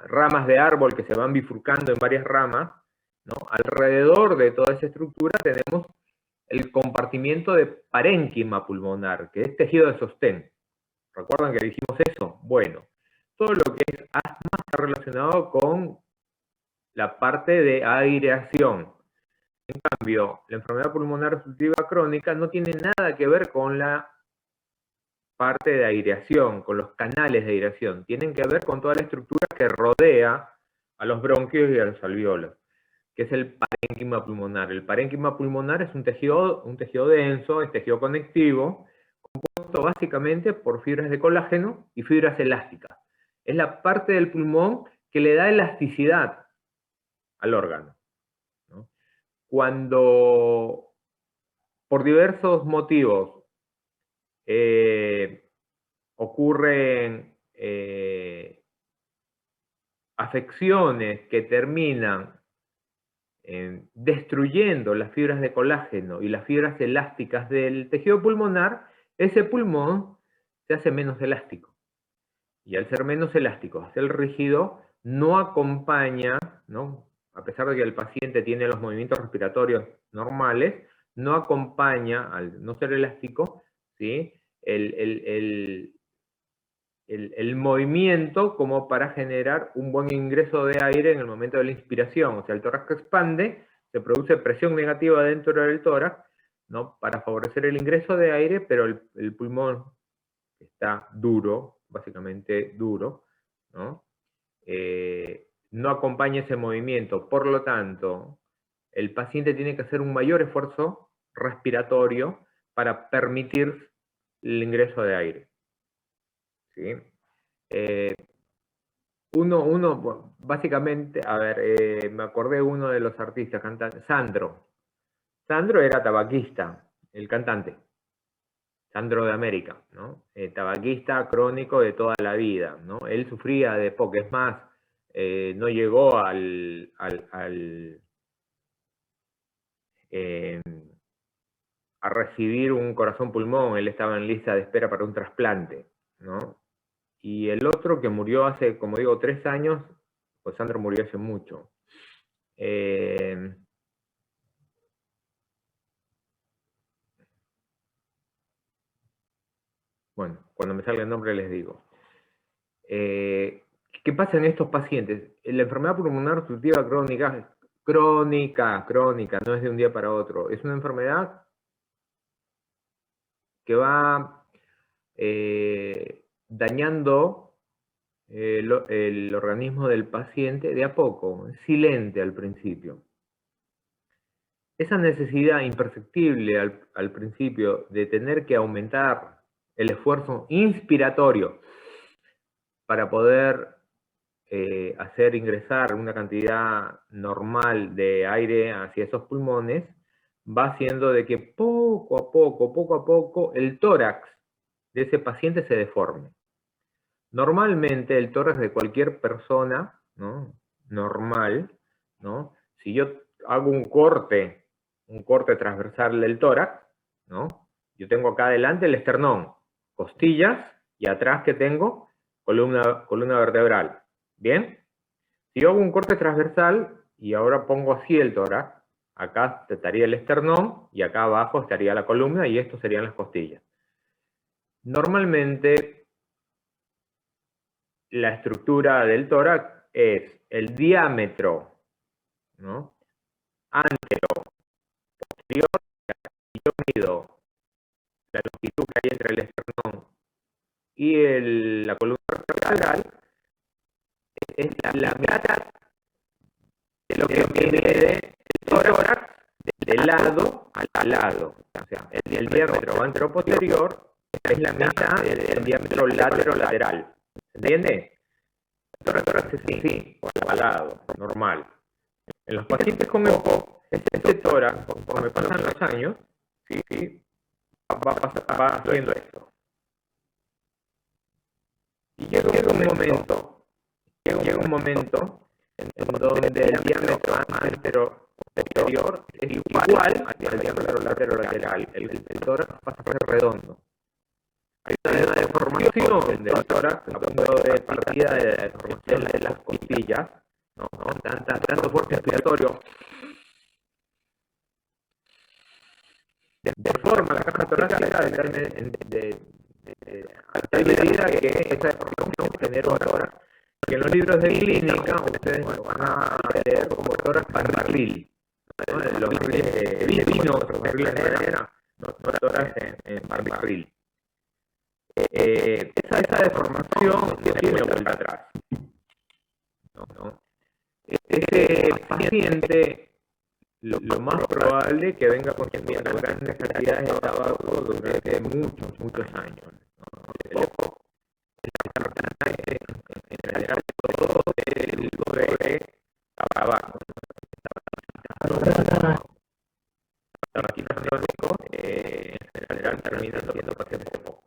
ramas de árbol que se van bifurcando en varias ramas, ¿no? Alrededor de toda esa estructura tenemos el compartimiento de parénquima pulmonar, que es tejido de sostén. ¿Recuerdan que dijimos eso? Bueno, todo lo que es asma está relacionado con la parte de aireación. En cambio, la enfermedad pulmonar obstructiva crónica no tiene nada que ver con la parte de aireación, con los canales de aireación. Tienen que ver con toda la estructura que rodea a los bronquios y a los alveolos, que es el parénquima pulmonar. El parénquima pulmonar es un tejido denso, es tejido conectivo, compuesto básicamente por fibras de colágeno y fibras elásticas. Es la parte del pulmón que le da elasticidad al órgano, ¿no? Cuando, por diversos motivos, ocurren afecciones que terminan destruyendo las fibras de colágeno y las fibras elásticas del tejido pulmonar, ese pulmón se hace menos elástico. Y al ser menos elástico, al ser rígido, no acompaña, ¿no? A pesar de que el paciente tiene los movimientos respiratorios normales, no acompaña, al no ser elástico, ¿sí? el movimiento como para generar un buen ingreso de aire en el momento de la inspiración. O sea, el tórax expande, se produce presión negativa dentro del tórax, ¿no? Para favorecer el ingreso de aire, pero el pulmón está duro, básicamente duro, ¿no? No acompaña ese movimiento. Por lo tanto, el paciente tiene que hacer un mayor esfuerzo respiratorio para permitir el ingreso de aire, ¿sí? Bueno, básicamente, a ver, me acordé de uno de los artistas cantantes, Sandro. Sandro era tabaquista, el cantante. Sandro de América, ¿no? Tabaquista crónico de toda la vida, ¿no? Él sufría de POC, es más, no llegó a recibir un corazón-pulmón, él estaba en lista de espera para un trasplante, ¿no? Y el otro que murió hace, como digo, 3 años, pues Sandro murió hace mucho. Bueno, cuando me salga el nombre les digo. ¿Qué pasa en estos pacientes? La enfermedad pulmonar obstructiva crónica, no es de un día para otro. Es una enfermedad que va dañando el organismo del paciente de a poco, es silente al principio. Esa necesidad imperceptible al principio de tener que aumentar el esfuerzo inspiratorio para poder hacer ingresar una cantidad normal de aire hacia esos pulmones, va haciendo de que poco a poco, el tórax de ese paciente se deforme. Normalmente el tórax de cualquier persona, ¿no? Normal, ¿no? Si yo hago un corte transversal del tórax, ¿no? Yo tengo acá adelante el esternón, costillas, y atrás que tengo columna vertebral. ¿Bien? Si yo hago un corte transversal y ahora pongo así el tórax, acá estaría el esternón y acá abajo estaría la columna y esto serían las costillas. Normalmente la estructura del tórax es el diámetro, ¿no? Antero, posterior, y yo mido la longitud que hay entre el esternón y la columna vertebral, es la mitad de lo que mide el tórax de lado a lado. O sea, el diámetro antero-posterior es la mitad del diámetro lateral. ¿Se entiende? El tórax es así, ovalado, normal. En los pacientes con EPOC, este tórax, conforme pasan los años, ¿sí? va haciendo esto. Y llega un momento en donde el diámetro antero-posterior es igual al diámetro lateral. El tórax pasa a ser redondo. Hay una deformación deformación del tórax a punto de partida de la deformación de las costillas, ¿no? Tanto fuerte respiratorio deforma la caja torácica a tal medida que esa deformación genera un tórax que en los libros de clínica ustedes lo van a leer como tórax barril, ¿no? Los vinos de manera, no tórax en barril. Esa deformación no tiene vuelta atrás, ¿no? Ese paciente lo más probable que venga consumiendo grandes cantidades de tabaco durante muchos años, ¿no? El EPOC en general todo el uso de tabaco, tabaquismo crónico, en general terminan siendo pacientes de EPOC.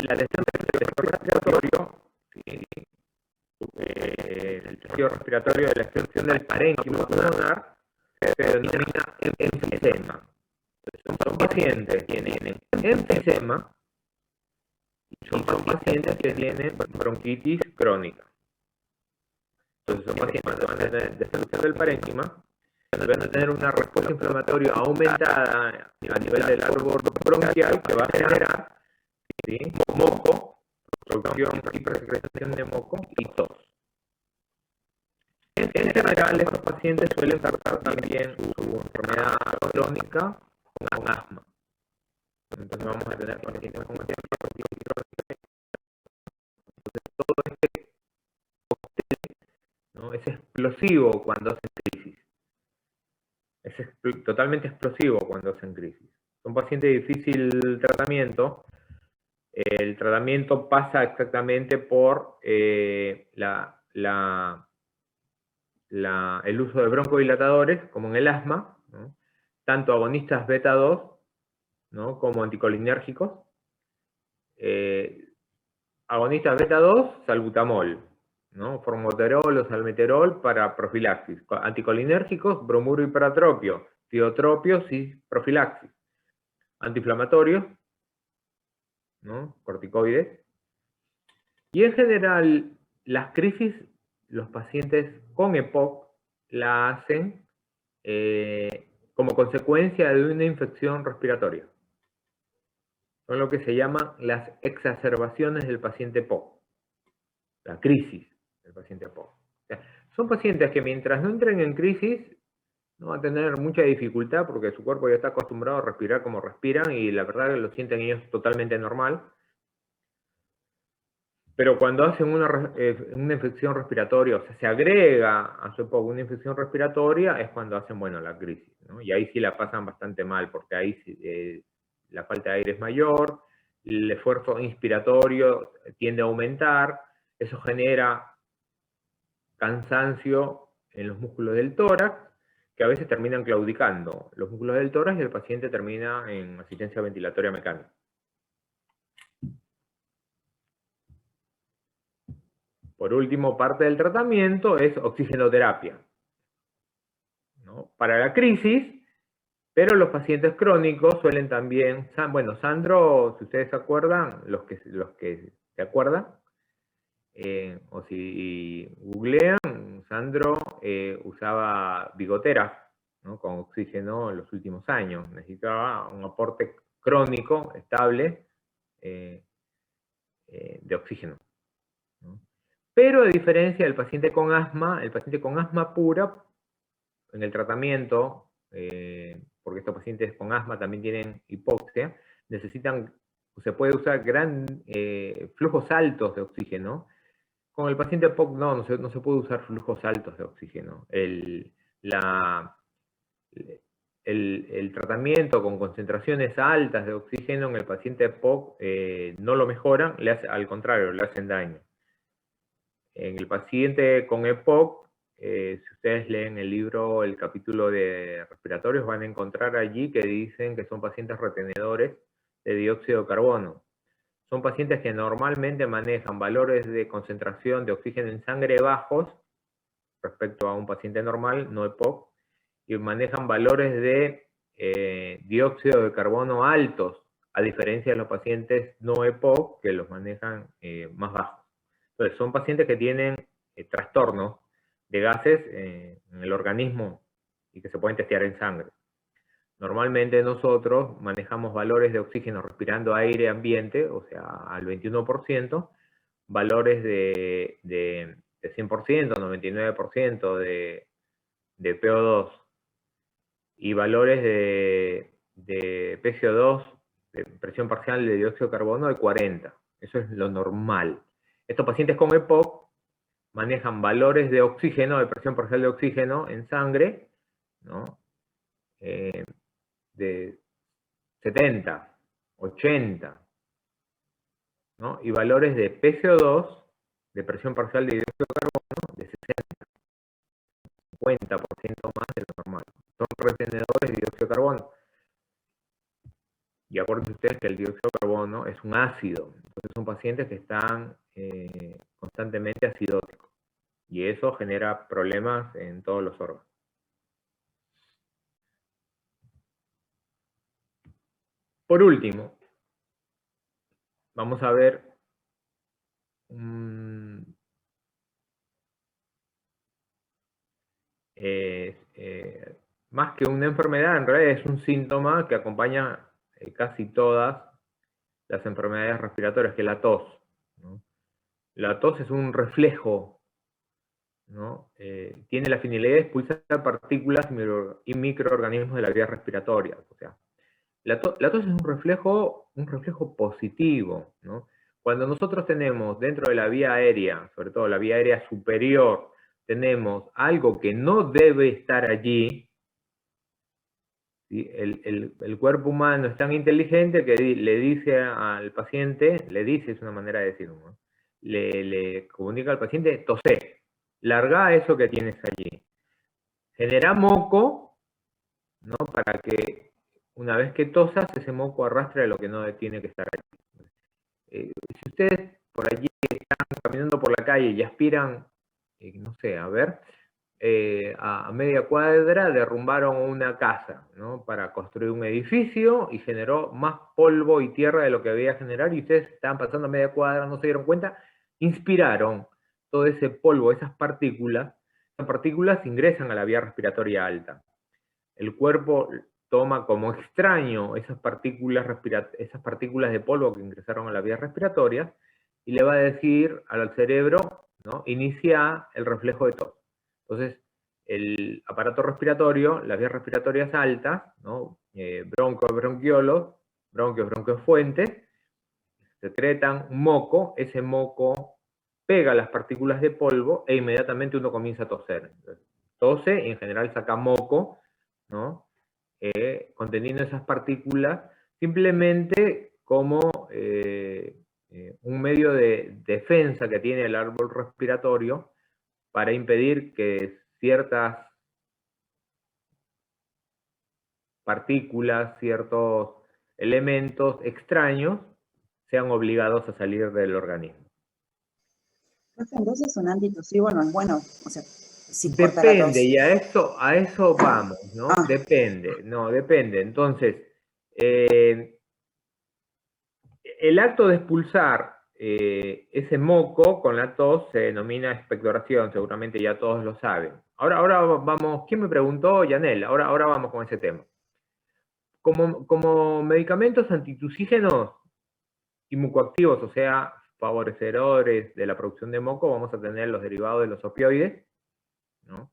La lesión del sector respiratorio, ¿sí? El tejido respiratorio de la extensión del parénquima pulmonar se denomina enfisema. Son pacientes que tienen enfisema y son pacientes que tienen bronquitis crónica. Entonces son pacientes que van a tener destrucción del parénquima, van a tener una respuesta inflamatoria aumentada a nivel del árbol bronquial que va a generar, ¿sí?, moco, producción y presecreción de moco y tos. En general, estos pacientes suelen tratar también su enfermedad crónica con asma. Entonces vamos a tener pacientes con asma. Entonces todo este cóctel, ¿no?, es explosivo cuando hacen crisis. Es totalmente explosivo cuando hacen crisis. Son pacientes de difícil tratamiento. El tratamiento pasa exactamente por el uso de broncodilatadores, como en el asma, ¿no?, tanto agonistas beta 2, ¿no?, como anticolinérgicos. Agonistas beta 2, salbutamol, ¿no?, formoterol o salmeterol para profilaxis. Anticolinérgicos, bromuro y paratropio, tiotropios y profilaxis. Antiinflamatorios, ¿no?, corticoides. Y en general, las crisis, los pacientes con EPOC la hacen como consecuencia de una infección respiratoria. Son lo que se llaman las exacerbaciones del paciente EPOC, la crisis del paciente EPOC. O sea, son pacientes que mientras no entren en crisis no van a tener mucha dificultad porque su cuerpo ya está acostumbrado a respirar como respiran y la verdad que lo sienten ellos totalmente normal. Pero cuando hacen una infección respiratoria, o sea, se agrega a su EPOC una infección respiratoria, es cuando hacen, bueno, la crisis, ¿no? Y ahí sí la pasan bastante mal, porque ahí la falta de aire es mayor, el esfuerzo inspiratorio tiende a aumentar, eso genera cansancio en los músculos del tórax, que a veces terminan claudicando los músculos del tórax y el paciente termina en asistencia ventilatoria mecánica. Por último, parte del tratamiento es oxigenoterapia, ¿no?, para la crisis, pero los pacientes crónicos suelen también, bueno, Sandro, si ustedes se acuerdan, los que se acuerdan, o si googlean, Sandro usaba bigoteras, ¿no?, con oxígeno en los últimos años. Necesitaba un aporte crónico, estable, de oxígeno, ¿no? Pero a diferencia del paciente con asma, el paciente con asma pura, en el tratamiento, porque estos pacientes con asma también tienen hipoxia, necesitan, se puede usar flujos altos de oxígeno. Con el paciente POC no se puede usar flujos altos de oxígeno. El tratamiento con concentraciones altas de oxígeno en el paciente POC no lo mejoran, al contrario, le hacen daño. En el paciente con EPOC, si ustedes leen el libro, el capítulo de respiratorios, van a encontrar allí que dicen que son pacientes retenedores de dióxido de carbono. Son pacientes que normalmente manejan valores de concentración de oxígeno en sangre bajos respecto a un paciente normal, no EPOC, y manejan valores de dióxido de carbono altos, a diferencia de los pacientes no EPOC que los manejan más bajos. Entonces, son pacientes que tienen trastornos de gases en el organismo y que se pueden testear en sangre. Normalmente nosotros manejamos valores de oxígeno respirando aire ambiente, o sea, al 21%, valores de 100%, 99% de PO2 y valores de PCO2, de presión parcial de dióxido de carbono, de 40. Eso es lo normal. Estos pacientes con EPOC manejan valores de oxígeno, de presión parcial de oxígeno en sangre, ¿no? De 70, 80, ¿no? Y valores de PCO2, de presión parcial de dióxido de carbono, de 60, 50% más de lo normal. Son retenedores de dióxido de carbono. Y acuérdense ustedes que el dióxido de carbono es un ácido. Entonces son pacientes que están constantemente acidóticos. Y eso genera problemas en todos los órganos. Por último, vamos a ver más que una enfermedad, en realidad es un síntoma que acompaña casi todas las enfermedades respiratorias, que es la tos, ¿no? La tos es un reflejo, ¿no? Tiene la finalidad de expulsar partículas y microorganismos de la vía respiratoria. O sea, la tos es un reflejo positivo, ¿no? Cuando nosotros tenemos dentro de la vía aérea, sobre todo la vía aérea superior, tenemos algo que no debe estar allí, ¿sí? El cuerpo humano es tan inteligente que le dice al paciente, es una manera de decirlo, ¿no? Le comunica al paciente, tosé, larga eso que tienes allí. Genera moco, ¿no? Para que una vez que tosas, ese moco arrastre lo que no tiene que estar allí. Si ustedes por allí están caminando por la calle y aspiran, no sé, a ver, a media cuadra derrumbaron una casa, ¿no? Para construir un edificio y generó más polvo y tierra de lo que debía generar, y ustedes estaban pasando a media cuadra, no se dieron cuenta, inspiraron todo ese polvo, esas partículas ingresan a la vía respiratoria alta. El cuerpo toma como extraño esas partículas de polvo que ingresaron a la vía respiratoria y le va a decir al cerebro, ¿no? Inicia el reflejo de tos. Entonces, el aparato respiratorio, las vías respiratorias altas, ¿no? Bronquios, bronquios fuentes, secretan moco, ese moco pega las partículas de polvo e inmediatamente uno comienza a toser. Tose y en general saca moco, ¿no? Conteniendo esas partículas, simplemente como un medio de defensa que tiene el árbol respiratorio para impedir que ciertas partículas, ciertos elementos extraños sean obligados a salir del organismo. Entonces un antitusivo no es bueno, o sea, si depende, y a eso vamos, ¿no? Depende. Entonces, el acto de expulsar ese moco con la tos se denomina expectoración, seguramente ya todos lo saben. Ahora vamos, ¿quién me preguntó? Yanel, ahora vamos con ese tema. Como medicamentos antitusígenos y mucoactivos, o sea, favorecedores de la producción de moco, vamos a tener los derivados de los opioides, ¿no?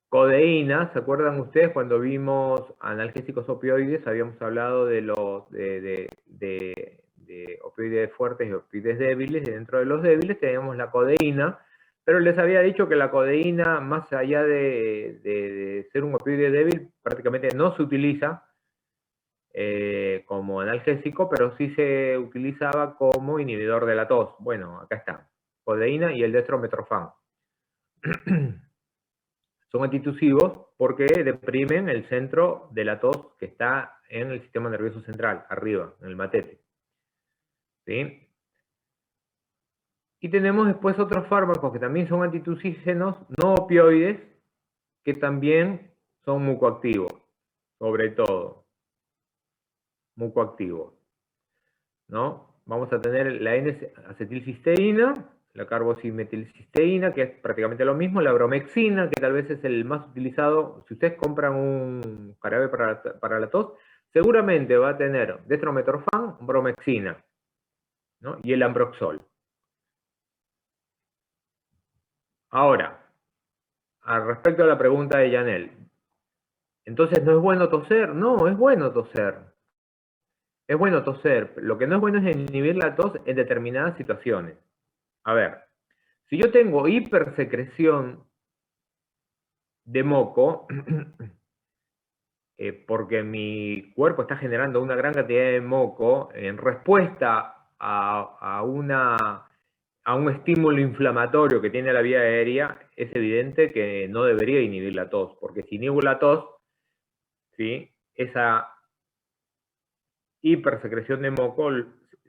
Codeína, ¿se acuerdan ustedes cuando vimos analgésicos opioides? Habíamos hablado de los de opioides fuertes y opioides débiles, y dentro de los débiles teníamos la codeína, pero les había dicho que la codeína, más allá de ser un opioide débil, prácticamente no se utiliza como analgésico, pero sí se utilizaba como inhibidor de la tos. Bueno, acá está, codeína y el dextrometorfán. Son antitusivos porque deprimen el centro de la tos que está en el sistema nervioso central, arriba, en el matete. ¿Sí? Y tenemos después otros fármacos que también son antitusígenos, no opioides, que también son mucoactivos. sobre todo, mucoactivo, ¿no? Vamos a tener la N-acetilcisteína, la carbosimetilcisteína, que es prácticamente lo mismo, la bromexina, que tal vez es el más utilizado. Si ustedes compran un jarabe para la tos, seguramente va a tener dextrometorfán, bromexina, ¿no? Y el ambroxol. Ahora, al respecto a la pregunta de Yanel, entonces, ¿no es bueno toser? No, es bueno toser. Es bueno toser. Lo que no es bueno es inhibir la tos en determinadas situaciones. A ver, si yo tengo hipersecreción de moco, porque mi cuerpo está generando una gran cantidad de moco en respuesta a un estímulo inflamatorio que tiene la vía aérea, es evidente que no debería inhibir la tos, porque si inhibo la tos, ¿sí? Esa hipersecreción de moco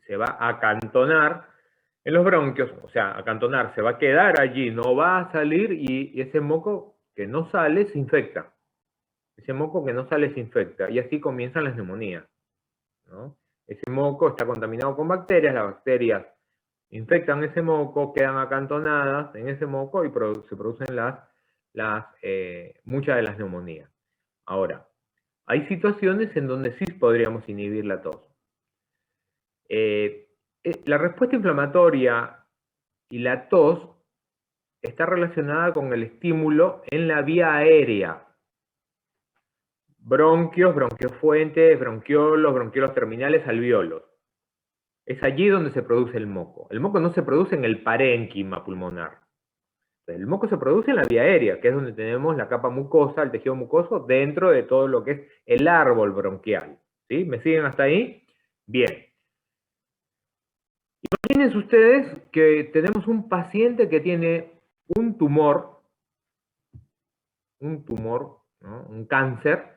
se va a acantonar en los bronquios, o sea, acantonar, se va a quedar allí, no va a salir y ese moco que no sale se infecta. Ese moco que no sale se infecta y así comienzan las neumonías, ¿no? Ese moco está contaminado con bacterias, las bacterias infectan ese moco, quedan acantonadas en ese moco y se producen muchas de las neumonías. Ahora, hay situaciones en donde sí podríamos inhibir la tos. La respuesta inflamatoria y la tos está relacionada con el estímulo en la vía aérea. Bronquios, bronquiofuentes, bronquiolos terminales, alveolos. Es allí donde se produce el moco. El moco no se produce en el parénquima pulmonar. El moco se produce en la vía aérea, que es donde tenemos la capa mucosa, el tejido mucoso, dentro de todo lo que es el árbol bronquial. ¿Sí? ¿Me siguen hasta ahí? Bien. Imagínense ustedes que tenemos un paciente que tiene un tumor, ¿no? Un cáncer,